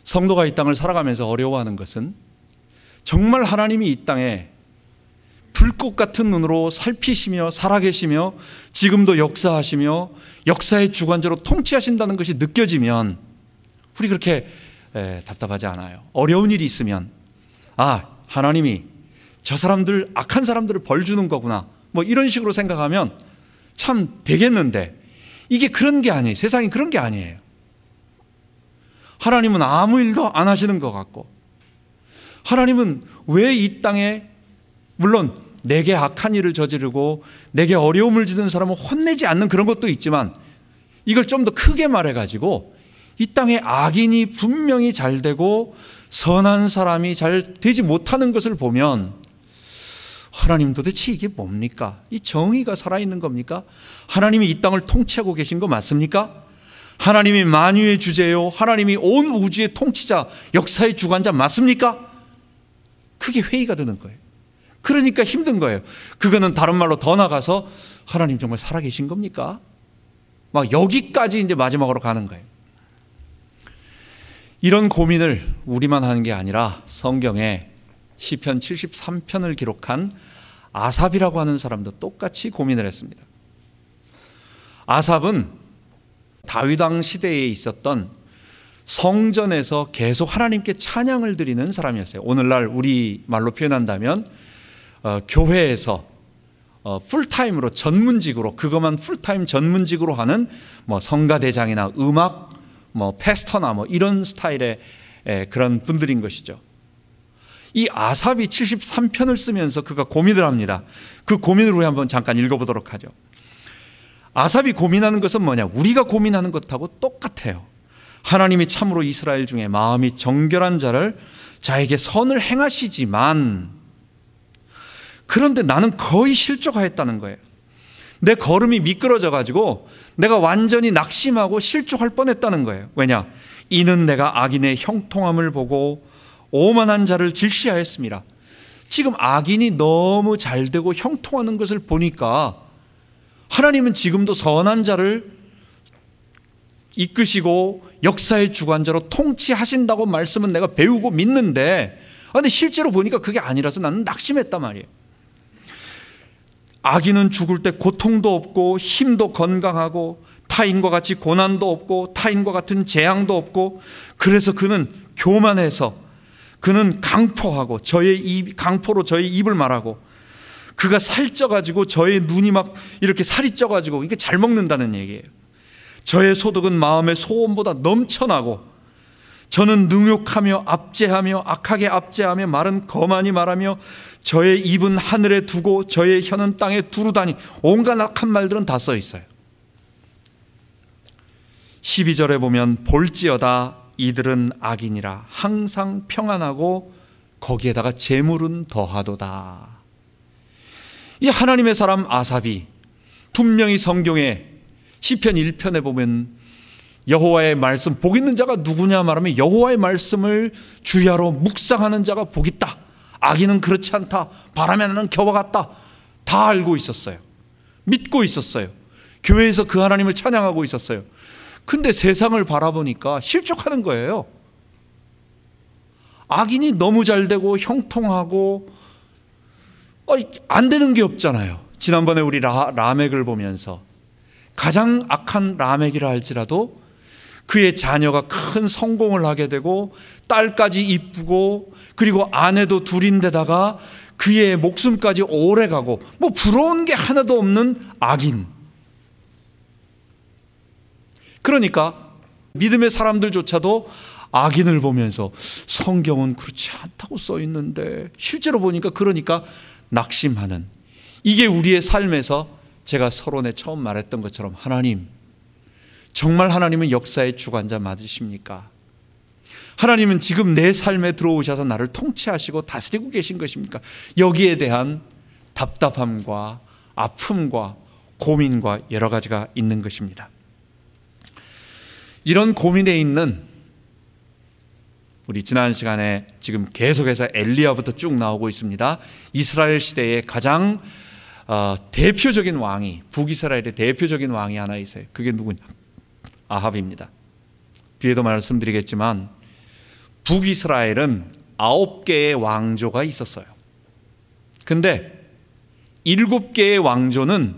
성도가 이 땅을 살아가면서 어려워하는 것은 정말 하나님이 이 땅에 불꽃 같은 눈으로 살피시며 살아계시며 지금도 역사하시며 역사의 주관자로 통치하신다는 것이 느껴지면 우리 그렇게 답답하지 않아요. 어려운 일이 있으면 하나님이 저 사람들, 악한 사람들을 벌 주는 거구나, 뭐 이런 식으로 생각하면 참 되겠는데, 이게 그런 게 아니에요. 세상이 그런 게 아니에요. 하나님은 아무 일도 안 하시는 것 같고, 하나님은 왜 이 땅에, 물론 내게 악한 일을 저지르고 내게 어려움을 주는 사람을 혼내지 않는 그런 것도 있지만, 이걸 좀 더 크게 말해가지고 이 땅에 악인이 분명히 잘 되고 선한 사람이 잘 되지 못하는 것을 보면, 하나님 도대체 이게 뭡니까? 이 정의가 살아있는 겁니까? 하나님이 이 땅을 통치하고 계신 거 맞습니까? 하나님이 만유의 주제요, 하나님이 온 우주의 통치자, 역사의 주관자 맞습니까? 그게 회의가 드는 거예요. 그러니까 힘든 거예요. 그거는 다른 말로 더 나가서 하나님 정말 살아계신 겁니까? 막 여기까지 이제 마지막으로 가는 거예요. 이런 고민을 우리만 하는 게 아니라 성경에 시편 73편을 기록한 아삽이라고 하는 사람도 똑같이 고민을 했습니다. 아삽은 다윗 왕 시대에 있었던 성전에서 계속 하나님께 찬양을 드리는 사람이었어요. 오늘날 우리 말로 표현한다면 교회에서 풀타임으로 전문직으로, 그것만 풀타임 전문직으로 하는 뭐 성가대장이나 음악 패스터나 이런 스타일의 그런 분들인 것이죠. 이 아삽이 73편을 쓰면서 그가 고민을 합니다. 그 고민을 우리 한번 잠깐 읽어보도록 하죠. 아삽이 고민하는 것은 뭐냐? 우리가 고민하는 것하고 똑같아요. 하나님이 참으로 이스라엘 중에 마음이 정결한 자를 자에게 선을 행하시지만, 그런데 나는 거의 실족하였다는 거예요. 내 걸음이 미끄러져 가지고 내가 완전히 낙심하고 실족할 뻔했다는 거예요. 왜냐? 이는 내가 악인의 형통함을 보고 오만한 자를 질시하였습니다. 지금 악인이 너무 잘 되고 형통하는 것을 보니까 하나님은 지금도 선한 자를 이끄시고 역사의 주관자로 통치하신다고 말씀은 내가 배우고 믿는데, 근데 실제로 보니까 그게 아니라서 나는 낙심했단 말이에요. 악인은 죽을 때 고통도 없고 힘도 건강하고 타인과 같이 고난도 없고 타인과 같은 재앙도 없고, 그래서 그는 교만해서 그는 강포하고 강포로 저의 입을 말하고, 그가 살쪄가지고 저의 눈이 막 이렇게 살이 쪄가지고 이게 잘 먹는다는 얘기예요. 저의 소득은 마음의 소원보다 넘쳐나고, 저는 능욕하며 압제하며 악하게 압제하며 말은 거만히 말하며 저의 입은 하늘에 두고 저의 혀는 땅에 두루다니, 온갖 악한 말들은 다 써 있어요. 12절에 보면 볼지어다 이들은 악인이라 항상 평안하고 거기에다가 재물은 더하도다. 이 하나님의 사람 아삽이 분명히 성경에 시편 1편에 보면 여호와의 말씀, 복 있는 자가 누구냐 말하면 여호와의 말씀을 주야로 묵상하는 자가 복 있다, 악인은 그렇지 않다, 바람에 나는 겨와 같다, 다 알고 있었어요. 믿고 있었어요. 교회에서 그 하나님을 찬양하고 있었어요. 근데 세상을 바라보니까 실족하는 거예요. 악인이 너무 잘 되고 형통하고 안 되는 게 없잖아요. 지난번에 우리 라멕을 보면서 가장 악한 라멕이라 할지라도 그의 자녀가 큰 성공을 하게 되고 딸까지 이쁘고 그리고 아내도 둘인데다가 그의 목숨까지 오래 가고 부러운 게 하나도 없는 악인. 그러니까 믿음의 사람들조차도 악인을 보면서 성경은 그렇지 않다고 써 있는데 실제로 보니까 그러니까 낙심하는, 이게 우리의 삶에서 제가 서론에 처음 말했던 것처럼 하나님, 정말 하나님은 역사의 주관자 맞으십니까? 하나님은 지금 내 삶에 들어오셔서 나를 통치하시고 다스리고 계신 것입니까? 여기에 대한 답답함과 아픔과 고민과 여러 가지가 있는 것입니다. 이런 고민에 있는 우리 지난 시간에 지금 계속해서 엘리야부터 쭉 나오고 있습니다. 이스라엘 시대의 가장 대표적인 왕이, 북이스라엘의 대표적인 왕이 하나 있어요. 그게 누구냐? 아합입니다. 뒤에도 말씀드리겠지만 북이스라엘은 9개의 왕조가 있었어요. 근데 7개의 왕조는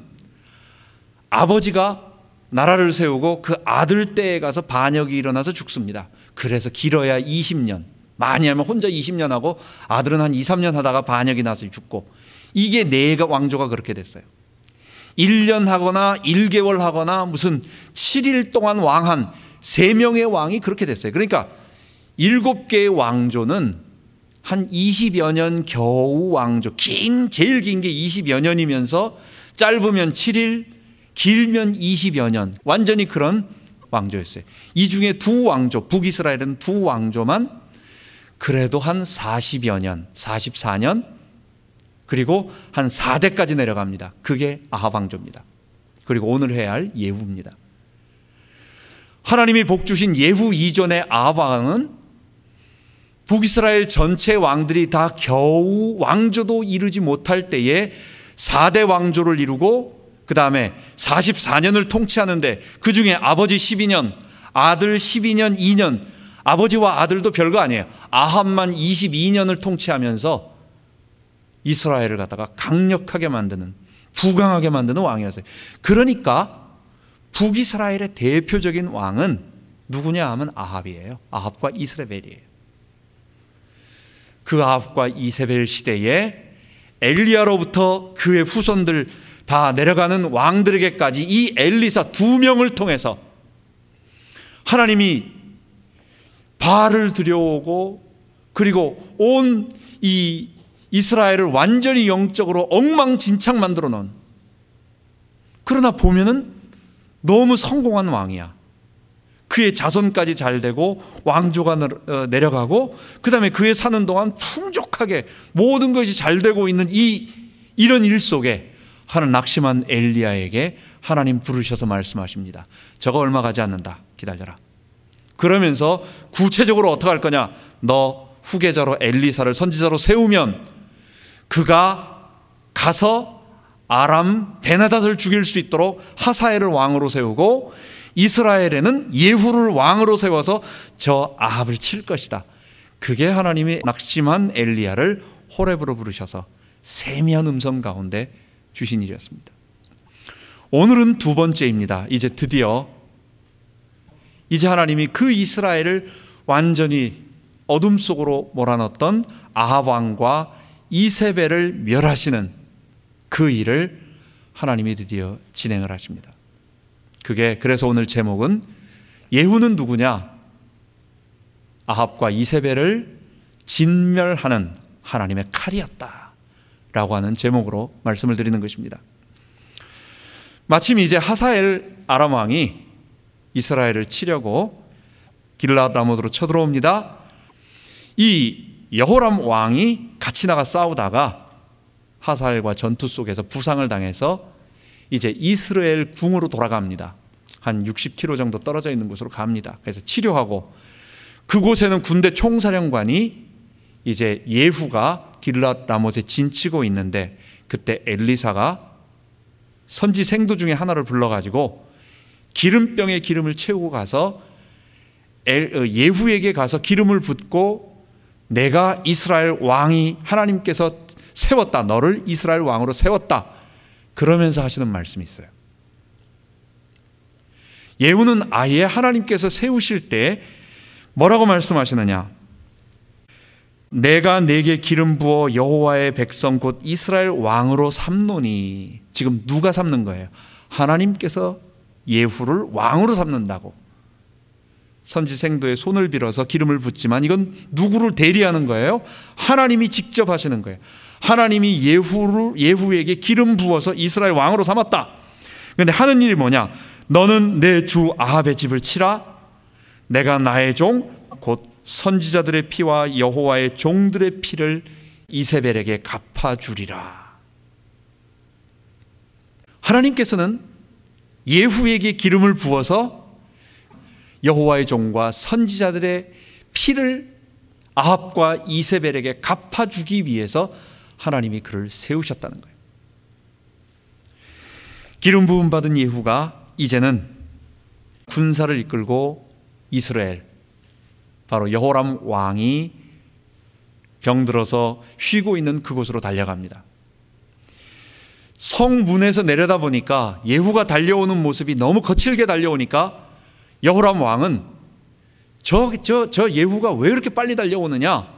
아버지가 나라를 세우고 그 아들 때에 가서 반역이 일어나서 죽습니다. 그래서 길어야 20년, 많이 하면 혼자 20년 하고 아들은 한 2, 3년 하다가 반역이 나서 죽고, 이게 4개 왕조가 그렇게 됐어요. 1년 하거나 1개월 하거나 무슨 7일 동안 왕한 3명의 왕이 그렇게 됐어요. 그러니까 7개의 왕조는 한 20여 년 겨우 왕조, 제일 긴 게 20여 년이면서 짧으면 7일, 길면 20여 년, 완전히 그런 왕조였어요. 이 중에 2 왕조, 북이스라엘은 2 왕조만 그래도 한 40여 년, 44년, 그리고 한 4대까지 내려갑니다. 그게 아합 왕조입니다. 그리고 오늘 해야 할 예후입니다. 하나님이 복 주신 예후 이전의 아합 왕은 북이스라엘 전체 왕들이 다 겨우 왕조도 이루지 못할 때에 4대 왕조를 이루고, 그 다음에 44년을 통치하는데 그 중에 아버지 12년, 아들 12년, 2년, 아버지와 아들도 별거 아니에요. 아합만 22년을 통치하면서 이스라엘을 갖다가 강력하게 만드는, 부강하게 만드는 왕이었어요. 그러니까 북이스라엘의 대표적인 왕은 누구냐 하면 아합이에요. 아합과 이세벨이에요. 그 아합과 이세벨 시대에 엘리야로부터 그의 후손들 다 내려가는 왕들에게까지 이 엘리사 2명을 통해서 하나님이 바알을 들여오고, 그리고 온 이 이스라엘을 완전히 영적으로 엉망진창 만들어 놓은, 그러나 보면은 너무 성공한 왕이야. 그의 자손까지 잘 되고 왕조가 내려가고, 그 다음에 그의 사는 동안 풍족하게 모든 것이 잘 되고 있는 이런 일 속에 하는 낙심한 엘리야에게 하나님 부르셔서 말씀하십니다. 저거 얼마 가지 않는다, 기다려라. 그러면서 구체적으로 어떻게 할 거냐, 너 후계자로 엘리사를 선지자로 세우면 그가 가서 아람 베나닷을 죽일 수 있도록 하사엘을 왕으로 세우고, 이스라엘에는 예후를 왕으로 세워서 저 아합을 칠 것이다. 그게 하나님이 낙심한 엘리야를 호렙으로 부르셔서 세미한 음성 가운데 주신 일이었습니다. 오늘은 2번째입니다. 이제 드디어 이제 하나님이 그 이스라엘을 완전히 어둠 속으로 몰아넣었던 아합 왕과 이세벨을 멸하시는 그 일을 하나님이 드디어 진행을 하십니다. 그래서 오늘 제목은 예후는 누구냐? 아합과 이세벨을 진멸하는 하나님의 칼이었다 라고 하는 제목으로 말씀을 드리는 것입니다. 마침 이제 하사엘 아람 왕이 이스라엘을 치려고 길랏 라못으로 쳐들어옵니다. 이 여호람 왕이 같이 나가 싸우다가 하사엘과 전투 속에서 부상을 당해서 이제 이스라엘 궁으로 돌아갑니다. 한 60km 정도 떨어져 있는 곳으로 갑니다. 그래서 치료하고, 그곳에는 군대 총사령관이 이제 예후가 길랏 라못에 진치고 있는데, 그때 엘리사가 선지 생도 중에 하나를 불러가지고 기름병에 기름을 채우고 가서 예후에게 가서 기름을 붓고, 내가 이스라엘 왕이 하나님께서 세웠다, 너를 이스라엘 왕으로 세웠다, 그러면서 하시는 말씀이 있어요. 예후는 아예 하나님께서 세우실 때 뭐라고 말씀하시느냐, 내가 내게 기름 부어 여호와의 백성 곧 이스라엘 왕으로 삼노니. 지금 누가 삼는 거예요? 하나님께서 예후를 왕으로 삼는다고. 선지생도의 손을 빌어서 기름을 붓지만 이건 누구를 대리하는 거예요? 하나님이 직접 하시는 거예요. 하나님이 예후에게 기름 부어서 이스라엘 왕으로 삼았다. 그런데 하는 일이 뭐냐? 너는 내 주 아합의 집을 치라. 내가 나의 종 곧 선지자들의 피와 여호와의 종들의 피를 이세벨에게 갚아주리라. 하나님께서는 예후에게 기름을 부어서 여호와의 종과 선지자들의 피를 아합과 이세벨에게 갚아주기 위해서 하나님이 그를 세우셨다는 거예요. 기름 부음 받은 예후가 이제는 군사를 이끌고 이스라엘, 바로 여호람 왕이 병들어서 쉬고 있는 그곳으로 달려갑니다. 성문에서 내려다 보니까 예후가 달려오는 모습이 너무 거칠게 달려오니까 여호람 왕은 저 예후가 왜 이렇게 빨리 달려오느냐?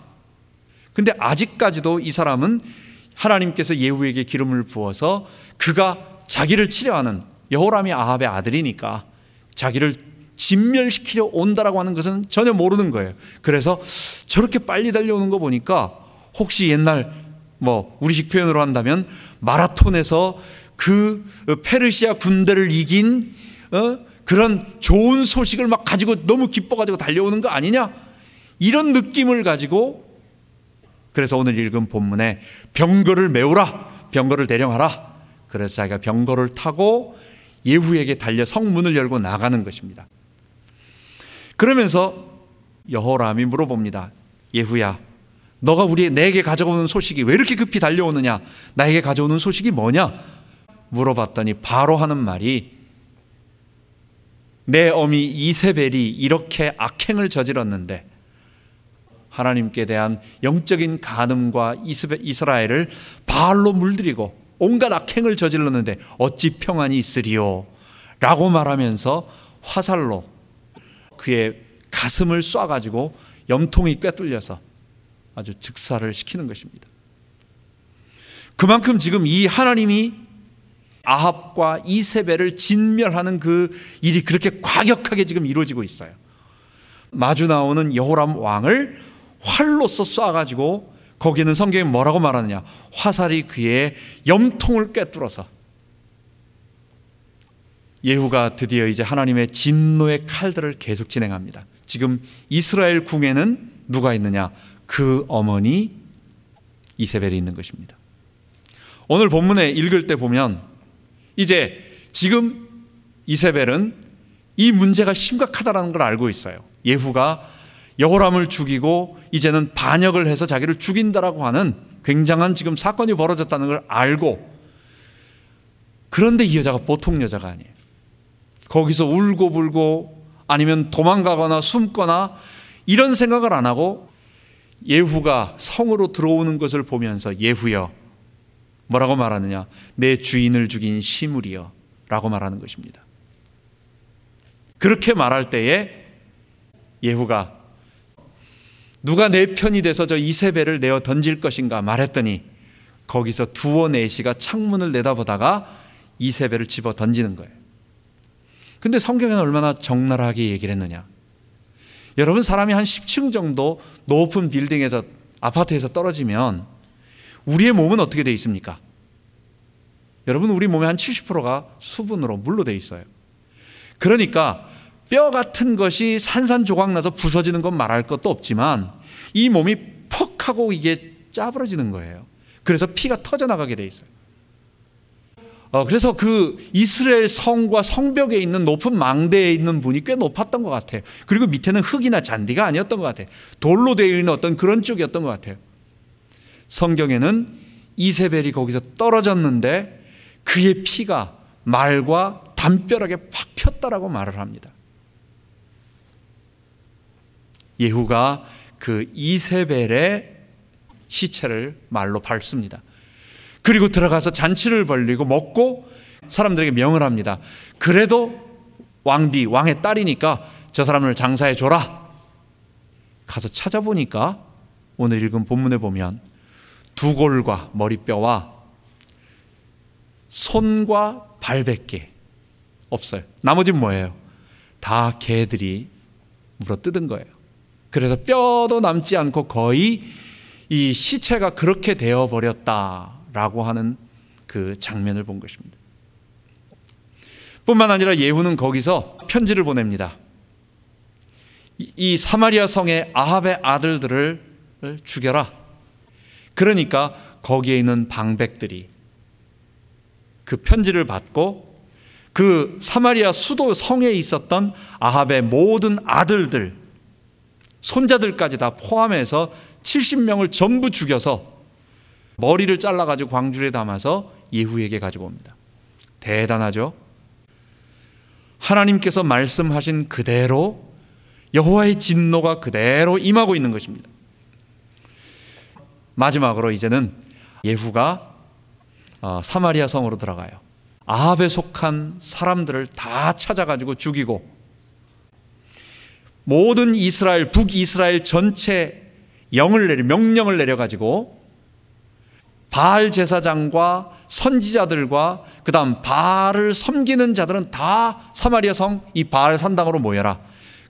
근데 아직까지도 이 사람은 하나님께서 예후에게 기름을 부어서 그가 자기를 치려하는, 여호람이 아합의 아들이니까 자기를 진멸시키려 온다라고 하는 것은 전혀 모르는 거예요. 그래서 저렇게 빨리 달려오는 거 보니까 혹시 옛날 우리식 표현으로 한다면 마라톤에서 그 페르시아 군대를 이긴 그런 좋은 소식을 막 가지고 너무 기뻐가지고 달려오는 거 아니냐, 이런 느낌을 가지고, 그래서 오늘 읽은 본문에 병거를 메우라, 병거를 대령하라, 그래서 자기가 병거를 타고 예후에게 달려 성문을 열고 나가는 것입니다. 그러면서 여호람이 물어봅니다. 예후야, 너가 내게 가져오는 소식이 왜 이렇게 급히 달려오느냐, 나에게 가져오는 소식이 뭐냐 물어봤더니 바로 하는 말이, 내 어미 이세벨이 이렇게 악행을 저질렀는데, 하나님께 대한 영적인 간음과 이스라엘을 바알로 물들이고 온갖 악행을 저질렀는데 어찌 평안이 있으리요? 라고 말하면서 화살로 그의 가슴을 쏴가지고 염통이 꿰뚫려서 아주 즉사를 시키는 것입니다. 그만큼 지금 이 하나님이 아합과 이세벨을 진멸하는 그 일이 그렇게 과격하게 지금 이루어지고 있어요. 마주 나오는 여호람 왕을 활로서 쏴가지고, 거기는 성경에 뭐라고 말하느냐, 화살이 그의 염통을 꿰뚫어서, 예후가 드디어 이제 하나님의 진노의 칼들을 계속 진행합니다. 지금 이스라엘 궁에는 누가 있느냐, 그 어머니 이세벨이 있는 것입니다. 오늘 본문에 읽을 때 보면 이제 지금 이세벨은 이 문제가 심각하다는 걸 알고 있어요. 예후가 여호람을 죽이고 이제는 반역을 해서 자기를 죽인다라고 하는 굉장한 지금 사건이 벌어졌다는 걸 알고, 그런데 이 여자가 보통 여자가 아니에요. 거기서 울고불고 아니면 도망가거나 숨거나 이런 생각을 안 하고 예후가 성으로 들어오는 것을 보면서, 예후여, 뭐라고 말하느냐, 내 주인을 죽인 시므리여 라고 말하는 것입니다. 그렇게 말할 때에 예후가 누가 내 편이 돼서 저 이세벨을 내어 던질 것인가 말했더니, 거기서 두어 네시가 창문을 내다보다가 이세벨을 집어 던지는 거예요. 근데 성경에는 얼마나 적나라하게 얘기를 했느냐. 여러분, 사람이 한 10층 정도 높은 빌딩에서, 아파트에서 떨어지면 우리의 몸은 어떻게 되어 있습니까? 여러분, 우리 몸의 한 70%가 수분으로, 물로 되어 있어요. 그러니까 뼈 같은 것이 산산조각 나서 부서지는 건 말할 것도 없지만 이 몸이 퍽 하고 이게 짜부러지는 거예요. 그래서 피가 터져나가게 돼 있어요. 그래서 그 이스라엘 성과 성벽에 있는 높은 망대에 있는 분이 꽤 높았던 것 같아요. 그리고 밑에는 흙이나 잔디가 아니었던 것 같아요. 돌로 되어 있는 어떤 그런 쪽이었던 것 같아요. 성경에는 이세벨이 거기서 떨어졌는데 그의 피가 말과 담벼락에 박혔다라고 말을 합니다. 예후가 그 이세벨의 시체를 말로 밟습니다. 그리고 들어가서 잔치를 벌리고 먹고 사람들에게 명을 합니다. 그래도 왕의 딸이니까 저 사람을 장사해 줘라. 가서 찾아보니까 오늘 읽은 본문에 보면 두골과 머리뼈와 손과 발밖에 없어요. 나머지는 뭐예요? 다 개들이 물어뜯은 거예요. 그래서 뼈도 남지 않고 거의 이 시체가 그렇게 되어버렸다라고 하는 그 장면을 본 것입니다. 뿐만 아니라 예후는 거기서 편지를 보냅니다. 이 사마리아 성의 아합의 아들들을 죽여라. 그러니까 거기에 있는 방백들이 그 편지를 받고 그 사마리아 수도 성에 있었던 아합의 모든 아들들, 손자들까지 다 포함해서 70명을 전부 죽여서 머리를 잘라가지고 광주리에 담아서 예후에게 가지고 옵니다. 대단하죠? 하나님께서 말씀하신 그대로 여호와의 진노가 그대로 임하고 있는 것입니다. 마지막으로 이제는 예후가 사마리아 성으로 들어가요. 아합에 속한 사람들을 다 찾아가지고 죽이고 모든 이스라엘, 북이스라엘 전체 명령을 내려가지고 바알 제사장과 선지자들과 그 다음 바알을 섬기는 자들은 다 사마리아 성 이 바알 산당으로 모여라.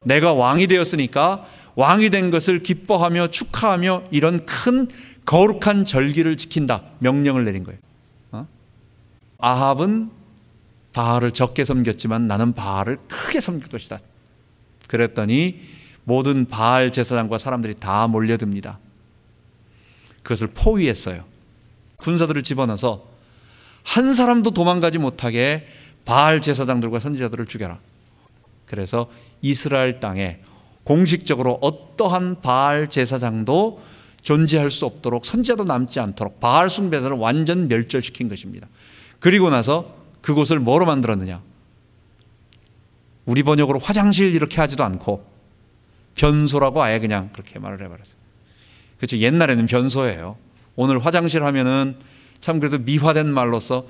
내가 왕이 되었으니까 왕이 된 것을 기뻐하며 축하하며 이런 큰 거룩한 절기를 지킨다. 명령을 내린 거예요. 아합은 바알을 적게 섬겼지만 나는 바알을 크게 섬길 것이다. 그랬더니 모든 바알 제사장과 사람들이 다 몰려듭니다. 그것을 포위했어요. 군사들을 집어넣어서 한 사람도 도망가지 못하게 바알 제사장들과 선지자들을 죽여라. 그래서 이스라엘 땅에 공식적으로 어떠한 바알 제사장도 존재할 수 없도록, 선지자도 남지 않도록 바알 숭배자를 완전 멸절시킨 것입니다. 그리고 나서 그곳을 뭐로 만들었느냐? 우리 번역으로 화장실 이렇게 하지도 않고 변소라고 아예 그냥 그렇게 말을 해버렸어요. 그렇죠. 옛날에는 변소예요. 오늘 화장실 하면은 참 그래도 미화된 말로서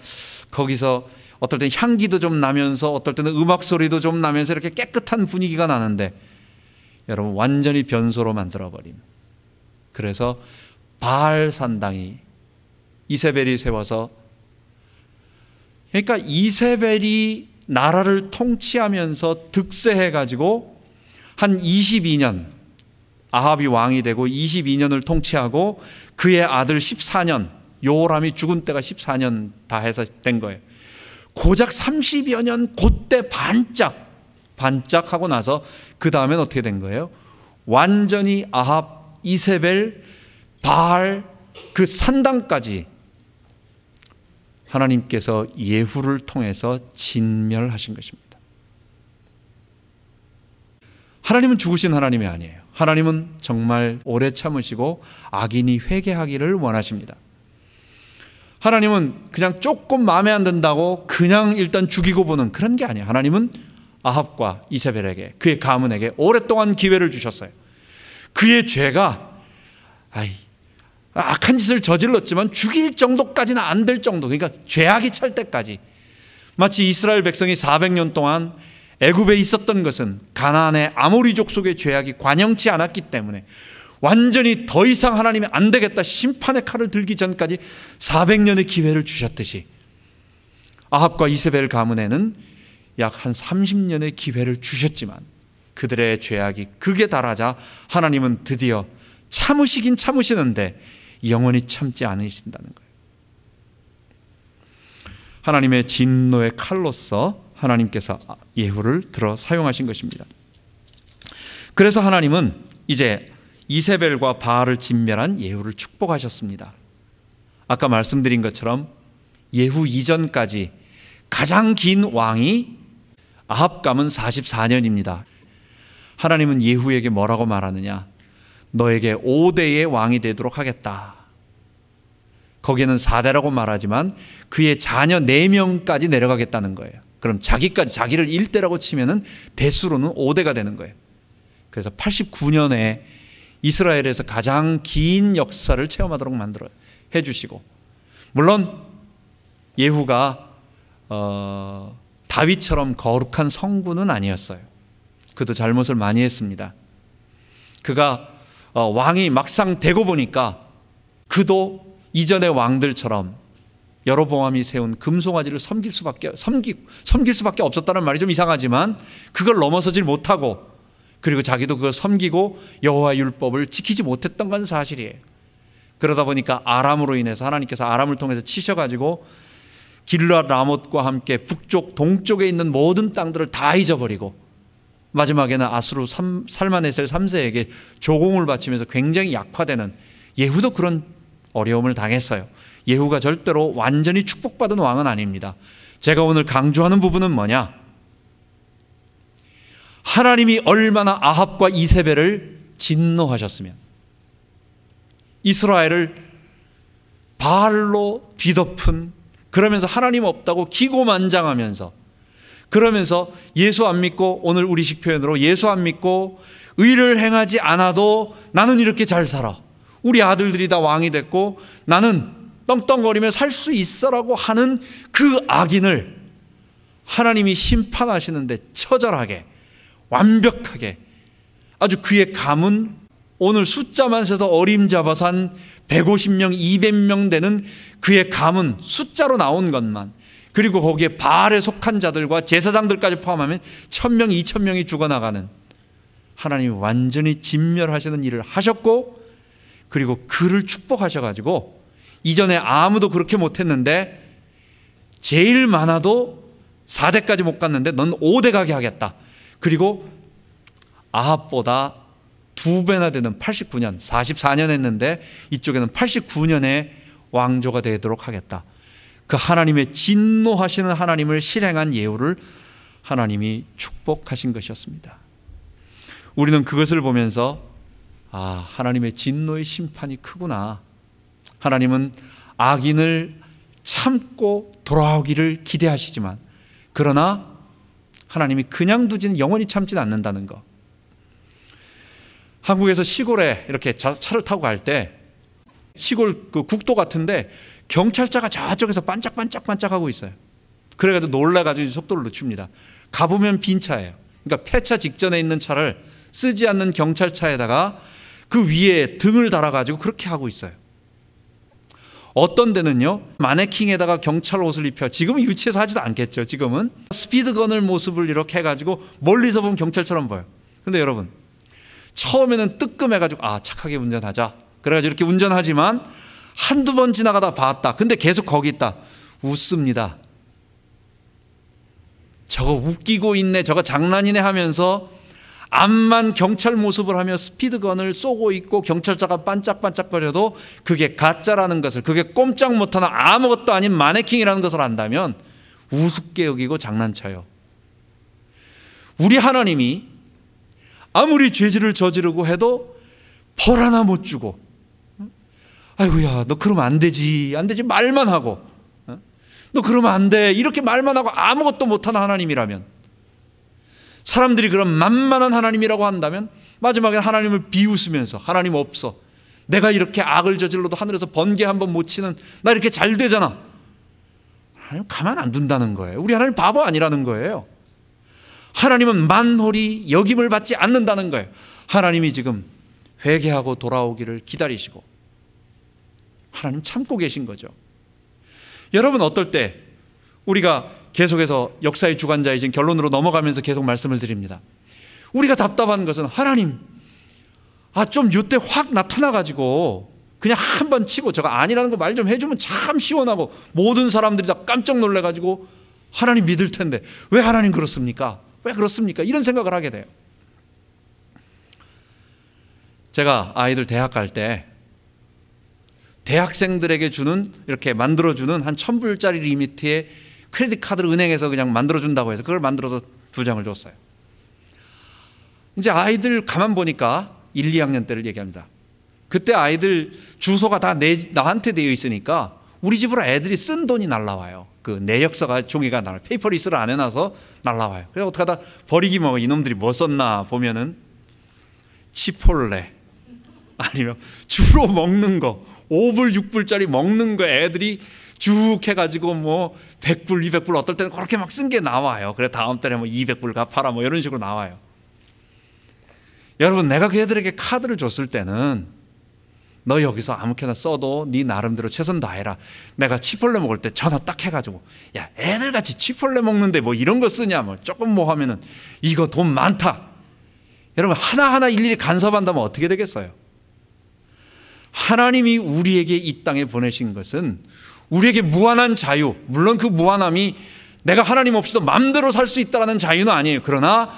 거기서 어떨 때는 향기도 좀 나면서 어떨 때는 음악 소리도 좀 나면서 이렇게 깨끗한 분위기가 나는데 여러분 완전히 변소로 만들어버린. 그래서 바알 산당이 이세벨이 세워서, 그러니까 이세벨이 나라를 통치하면서 득세해가지고 한 22년 아합이 왕이 되고 22년을 통치하고 그의 아들 14년 요람이 죽은 때가 14년 다 해서 된 거예요. 고작 30여 년 그때 반짝하고 나서 그 다음엔 어떻게 된 거예요? 완전히 아합, 이세벨, 바알 그 산당까지 하나님께서 예후를 통해서 진멸하신 것입니다. 하나님은 죽으신 하나님이 아니에요. 하나님은 정말 오래 참으시고 악인이 회개하기를 원하십니다. 하나님은 그냥 조금 마음에 안 든다고 그냥 일단 죽이고 보는 그런 게 아니에요. 하나님은 아합과 이세벨에게, 그의 가문에게 오랫동안 기회를 주셨어요. 그의 죄가 악한 짓을 저질렀지만 죽일 정도까지는 안 될 정도, 그러니까 죄악이 찰 때까지. 마치 이스라엘 백성이 400년 동안 애굽에 있었던 것은 가나안의 아모리족 속의 죄악이 관영치 않았기 때문에 완전히 더 이상 하나님이 안 되겠다, 심판의 칼을 들기 전까지 400년의 기회를 주셨듯이 아합과 이세벨 가문에는 약 한 30년의 기회를 주셨지만 그들의 죄악이 극에 달하자 하나님은 드디어 참으시긴 참으시는데 영원히 참지 않으신다는 거예요. 하나님의 진노의 칼로서 하나님께서 예후를 들어 사용하신 것입니다. 그래서 하나님은 이제 이세벨과 바알을 진멸한 예후를 축복하셨습니다. 아까 말씀드린 것처럼 예후 이전까지 가장 긴 왕이 아합 가문 44년입니다. 하나님은 예후에게 뭐라고 말하느냐? 너에게 5대의 왕이 되도록 하겠다. 거기에는 4대라고 말하지만 그의 자녀 4명까지 내려가겠다는 거예요. 그럼 자기를 1대라고 치면은 대수로는 5대가 되는 거예요. 그래서 89년에 이스라엘에서 가장 긴 역사를 체험하도록 만들어 해주시고, 물론 예후가 다윗처럼 거룩한 성군은 아니었어요. 그도 잘못을 많이 했습니다. 그가 왕이 막상 되고 보니까 그도 이전의 왕들처럼 여로보암이 세운 금송아지를 섬길 수밖에 없었다는 말이 좀 이상하지만 그걸 넘어서질 못하고, 그리고 자기도 그걸 섬기고 여호와 율법을 지키지 못했던 건 사실이에요. 그러다 보니까 아람으로 인해서 하나님께서 아람을 통해서 치셔가지고 길르앗 라못과 함께 북쪽 동쪽에 있는 모든 땅들을 다 잊어버리고 마지막에는 아수르 살마네셀 3세에게 조공을 바치면서 굉장히 약화되는, 예후도 그런 어려움을 당했어요. 예후가 절대로 완전히 축복받은 왕은 아닙니다. 제가 오늘 강조하는 부분은 뭐냐? 하나님이 얼마나 아합과 이세벨을 진노하셨으면 이스라엘을 바알로 뒤덮은, 그러면서 하나님 없다고 기고만장하면서 그러면서 예수 안 믿고, 오늘 우리식 표현으로 예수 안 믿고 의를 행하지 않아도 나는 이렇게 잘 살아, 우리 아들들이 다 왕이 됐고 나는 떵떵거리며 살 수 있어라고 하는 그 악인을 하나님이 심판하시는데 처절하게, 완벽하게, 아주 그의 감은 오늘 숫자만 세도 어림잡아서 한 150명, 200명 되는 그의 감은 숫자로 나온 것만, 그리고 거기에 바알에 속한 자들과 제사장들까지 포함하면 1000명, 2000명이 죽어나가는, 하나님이 완전히 진멸하시는 일을 하셨고, 그리고 그를 축복하셔가지고 이전에 아무도 그렇게 못했는데 제일 많아도 4대까지 못 갔는데 넌 5대 가게 하겠다. 그리고 아합보다 2배나 되는 89년, 44년 했는데 이쪽에는 89년에 왕조가 되도록 하겠다. 그 하나님의 진노하시는 하나님을 실행한 예후를 하나님이 축복하신 것이었습니다. 우리는 그것을 보면서 하나님의 진노의 심판이 크구나. 하나님은 악인을 참고 돌아오기를 기대하시지만, 그러나 하나님이 그냥 두지는, 영원히 참지는 않는다는 것. 한국에서 시골에 이렇게 차를 타고 갈 때 시골 그 국도 같은데 경찰차가 저쪽에서 반짝반짝반짝하고 있어요. 그래가지고 놀라가지고 속도를 늦춥니다. 가보면 빈 차예요. 그러니까 폐차 직전에 있는 차를 쓰지 않는 경찰차에다가 그 위에 등을 달아가지고 그렇게 하고 있어요. 어떤 데는요, 마네킹에다가 경찰 옷을 입혀, 지금은 유치해서 하지도 않겠죠. 지금은 스피드건을 모습을 이렇게 해가지고 멀리서 보면 경찰처럼 보여요. 근데 여러분, 처음에는 뜨끔해가지고 착하게 운전하자, 그래가지고 이렇게 운전하지만 한두 번 지나가다 봤다. 근데 계속 거기 있다. 웃습니다. 저거 웃기고 있네, 저거 장난이네 하면서 암만 경찰 모습을 하며 스피드건을 쏘고 있고 경찰차가 반짝반짝거려도 그게 가짜라는 것을, 그게 꼼짝 못하는 아무것도 아닌 마네킹이라는 것을 안다면 우습게 여기고 장난쳐요. 우리 하나님이 아무리 죄질을 저지르고 해도 벌 하나 못 주고, 아이고야 너 그러면 안 되지, 안 되지 말만 하고, 너 그러면 안 돼 이렇게 말만 하고 아무것도 못하는 하나님이라면, 사람들이 그런 만만한 하나님이라고 한다면 마지막에 하나님을 비웃으면서, 하나님 없어, 내가 이렇게 악을 저질러도 하늘에서 번개 한 번 못 치는 나 이렇게 잘 되잖아, 하나님 가만 안 둔다는 거예요. 우리 하나님 바보 아니라는 거예요. 하나님은 만홀히 여김을 받지 않는다는 거예요. 하나님이 지금 회개하고 돌아오기를 기다리시고 하나님 참고 계신 거죠. 여러분, 어떨 때 우리가 계속해서 역사의 주관자이신 결론으로 넘어가면서 계속 말씀을 드립니다. 우리가 답답한 것은, 하나님 좀 요때 확 나타나가지고 그냥 한 번 치고 저거 아니라는 거 말 좀 해주면 참 시원하고 모든 사람들이 다 깜짝 놀래가지고 하나님 믿을 텐데 왜 하나님 그렇습니까? 왜 그렇습니까? 이런 생각을 하게 돼요. 제가 아이들 대학 갈 때 대학생들에게 주는, 이렇게 만들어주는 한 1000불짜리 리미트의 크레딧 카드를 은행에서 그냥 만들어준다고 해서 그걸 만들어서 2장을 줬어요. 이제 아이들 가만 보니까 1, 2학년 때를 얘기합니다. 그때 아이들 주소가 다 나한테 되어 있으니까 우리 집으로 애들이 쓴 돈이 날라와요. 그 내역서가, 종이가 날라와요. 페이퍼리스를 안 해놔서 날라와요. 그래서 어떻게 하다 버리기, 이놈들이 뭐 썼나 보면은 치폴레, 아니면 주로 먹는 거 5불 6불짜리 먹는 거 애들이 쭉 해가지고 100불 200불 어떨 때는 그렇게 막 쓴 게 나와요. 그래 다음 달에 200불 갚아라 이런 식으로 나와요. 여러분, 내가 그 애들에게 카드를 줬을 때는 너 여기서 아무렇게나 써도 네 나름대로 최선 다해라. 내가 치폴레 먹을 때 전화 딱 해가지고, 야 애들같이 치폴레 먹는데 이런 거 쓰냐, 조금 하면은 이거 돈 많다. 여러분, 하나하나 일일이 간섭한다면 어떻게 되겠어요? 하나님이 우리에게 이 땅에 보내신 것은 우리에게 무한한 자유, 물론 그 무한함이 내가 하나님 없이도 마음대로 살 수 있다는 자유는 아니에요. 그러나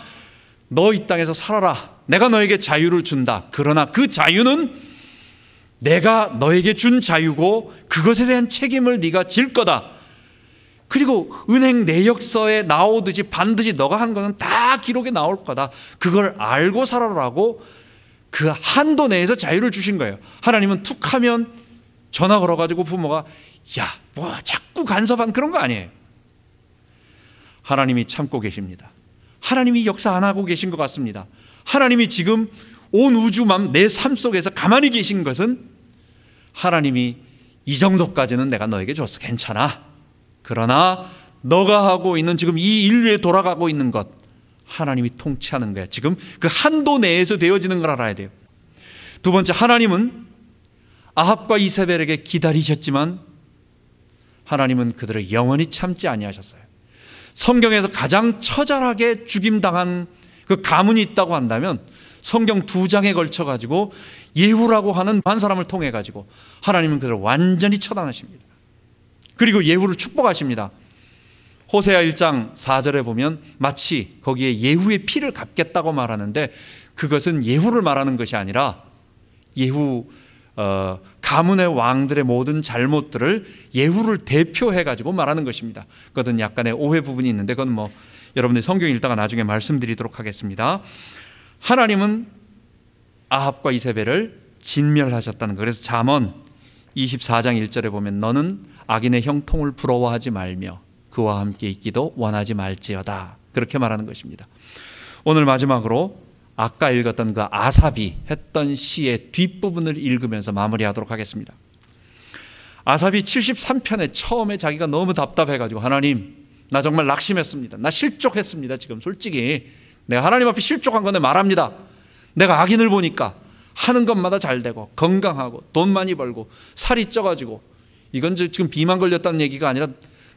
너 이 땅에서 살아라, 내가 너에게 자유를 준다. 그러나 그 자유는 내가 너에게 준 자유고 그것에 대한 책임을 네가 질 거다. 그리고 은행 내역서에 나오듯이 반드시 너가 한 거는 다 기록에 나올 거다. 그걸 알고 살아라고 그 한도 내에서 자유를 주신 거예요. 하나님은 툭 하면 전화 걸어가지고 부모가 자꾸 간섭한 그런 거 아니에요. 하나님이 참고 계십니다. 하나님이 역사 안 하고 계신 것 같습니다. 하나님이 지금 온 우주만 내 삶 속에서 가만히 계신 것은 하나님이 이 정도까지는 내가 너에게 줬어. 괜찮아. 그러나 너가 하고 있는 지금 이 인류에 돌아가고 있는 것 하나님이 통치하는 거야. 지금 그 한도 내에서 되어지는 걸 알아야 돼요. 두 번째, 하나님은 아합과 이세벨에게 기다리셨지만 하나님은 그들을 영원히 참지 아니하셨어요. 성경에서 가장 처절하게 죽임당한 그 가문이 있다고 한다면 성경 2장에 걸쳐 가지고 예후라고 하는 한 사람을 통해 가지고 하나님은 그들을 완전히 처단하십니다. 그리고 예후를 축복하십니다. 호세아 1장 4절에 보면 마치 거기에 예후의 피를 갚겠다고 말하는데 그것은 예후를 말하는 것이 아니라 예후 가문의 왕들의 모든 잘못들을 예후를 대표해 가지고 말하는 것입니다. 그것은 약간의 오해 부분이 있는데 그건 뭐 여러분들이 성경 읽다가 나중에 말씀드리도록 하겠습니다. 하나님은 아합과 이세벨을 진멸하셨다는 거. 그래서 잠언 24장 1절에 보면 너는 악인의 형통을 부러워하지 말며 그와 함께 있기도 원하지 말지어다. 그렇게 말하는 것입니다. 오늘 마지막으로 아까 읽었던 그 아삽이 했던 시의 뒷부분을 읽으면서 마무리하도록 하겠습니다. 아삽이 73편에 처음에 자기가 너무 답답해가지고 하나님 나 정말 낙심했습니다. 나 실족했습니다. 지금 솔직히 내가 하나님 앞에 실족한 건데 말합니다. 내가 악인을 보니까 하는 것마다 잘 되고 건강하고 돈 많이 벌고 살이 쪄가지고 이건 지금 비만 걸렸다는 얘기가 아니라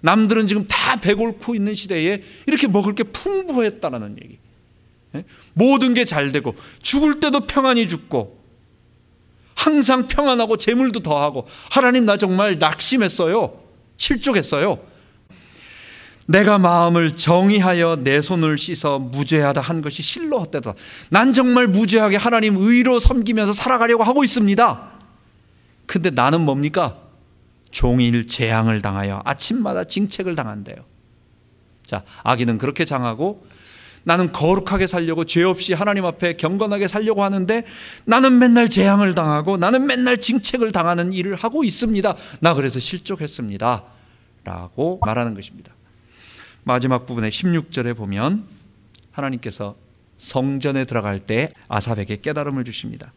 남들은 지금 다 배고프고 있는 시대에 이렇게 먹을 게 풍부했다라는 얘기. 모든 게 잘 되고 죽을 때도 평안히 죽고 항상 평안하고 재물도 더하고 하나님 나 정말 낙심했어요. 실족했어요. 내가 마음을 정의하여 내 손을 씻어 무죄하다 한 것이 실로 헛되다. 난 정말 무죄하게 하나님 의로 섬기면서 살아가려고 하고 있습니다. 근데 나는 뭡니까? 종일 재앙을 당하여 아침마다 징책을 당한대요. 자, 악인은 그렇게 장하고 나는 거룩하게 살려고 죄 없이 하나님 앞에 경건하게 살려고 하는데 나는 맨날 재앙을 당하고 나는 맨날 징책을 당하는 일을 하고 있습니다. 나 그래서 실족했습니다. 라고 말하는 것입니다. 마지막 부분에 16절에 보면 하나님께서 성전에 들어갈 때 아삽에게 깨달음을 주십니다.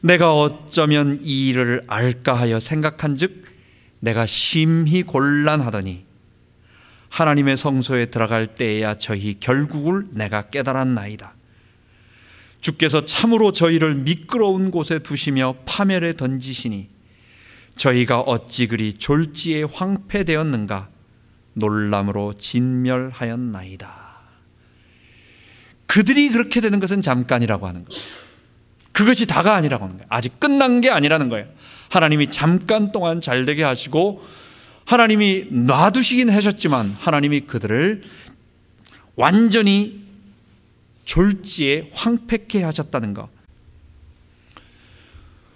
내가 어쩌면 이 일을 알까 하여 생각한 즉 내가 심히 곤란하더니 하나님의 성소에 들어갈 때에야 저희 결국을 내가 깨달았나이다. 주께서 참으로 저희를 미끄러운 곳에 두시며 파멸에 던지시니 저희가 어찌 그리 졸지에 황폐되었는가 놀람으로 진멸하였나이다. 그들이 그렇게 되는 것은 잠깐이라고 하는 거예요. 그것이 다가 아니라고 하는 거예요. 아직 끝난 게 아니라는 거예요. 하나님이 잠깐 동안 잘되게 하시고 하나님이 놔두시긴 하셨지만 하나님이 그들을 완전히 졸지에 황폐케 하셨다는 것.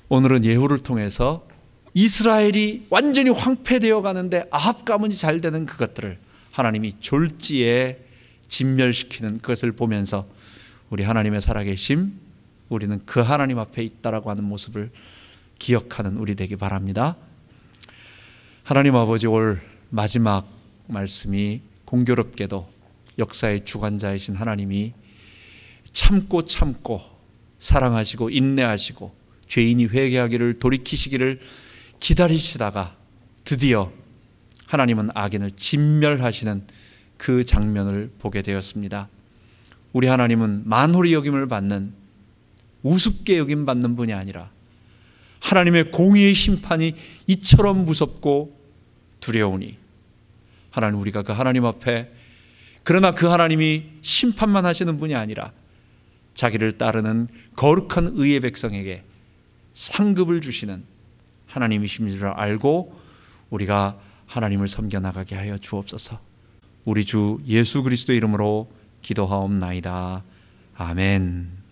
오늘은 예후를 통해서 이스라엘이 완전히 황폐되어 가는데 아합 가문이 잘 되는 그것들을 하나님이 졸지에 진멸시키는 그것을 보면서 우리 하나님의 살아계심, 우리는 그 하나님 앞에 있다라고 하는 모습을 기억하는 우리 되기 바랍니다. 하나님 아버지, 올 마지막 말씀이 공교롭게도 역사의 주관자이신 하나님이 참고 사랑하시고 인내하시고 죄인이 회개하기를 돌이키시기를 기다리시다가 드디어 하나님은 악인을 진멸하시는 그 장면을 보게 되었습니다. 우리 하나님은 만홀히 여김을 받는, 우습게 여김받는 분이 아니라 하나님의 공의의 심판이 이처럼 무섭고 두려우니 하나님, 우리가 그 하나님 앞에, 그러나 그 하나님이 심판만 하시는 분이 아니라 자기를 따르는 거룩한 의의 백성에게 상급을 주시는 하나님이신 줄 알고 우리가 하나님을 섬겨나가게 하여 주옵소서. 우리 주 예수 그리스도의 이름으로 기도하옵나이다. 아멘.